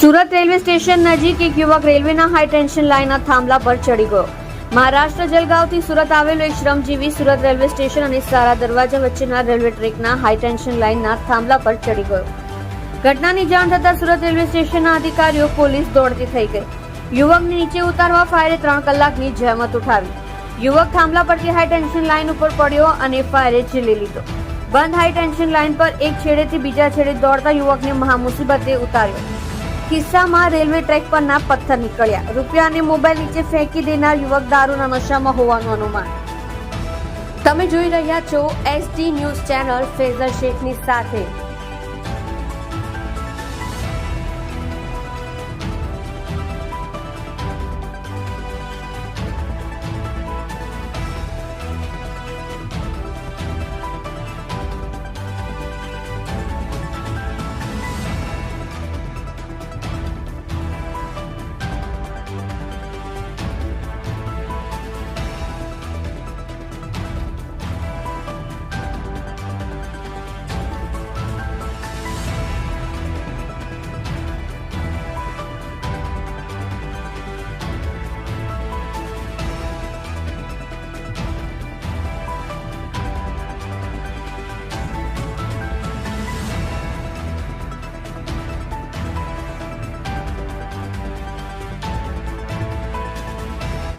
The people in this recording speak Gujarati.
સુરત રેલવે સ્ટેશન નજીક એક યુવક રેલવેના હાઈ ટેન્શન લાઇનના થાંભલા પર ચડી ગયો. મહારાષ્ટ્ર જલગાંવથી સુરત આવેલો એક શ્રમજીવી સુરત રેલવે સ્ટેશન અને સારા દરવાજા વચ્ચેના રેલવે ટ્રેકના હાઈ ટેન્શન લાઇનના થાંભલા પર ચડી ગયો. ઘટનાની જાણ થતાં સુરત રેલવે સ્ટેશનના અધિકારીઓ પોલીસ દોડતી થઈ ગઈ. યુવકને નીચે ઉતારવા ફાયરે 3 કલાકની જહેમત ઉઠાવી. યુવક થાંભલા પરથી હાઈ ટેન્શન લાઇન ઉપર પડ્યો અને ફાયરે ઝીલી લીધો. બંધ હાઈ ટેન્શન લાઇન પર એક છેડેથી બીજા છેડે દોડતા યુવકને મહામુસીબતે ઉતાર્યો. કિસ્સામાં રેલવે ટ્રેક પરના પથ્થર નીકળ્યા. રૂપિયા અને મોબાઈલ નીચે ફેંકી દેનાર યુવક દારૂના નશામાં હોવાનું અનુમાન. તમે જોઈ રહ્યા છો SD ન્યૂઝ ચેનલ ફેઝર શેખની સાથે.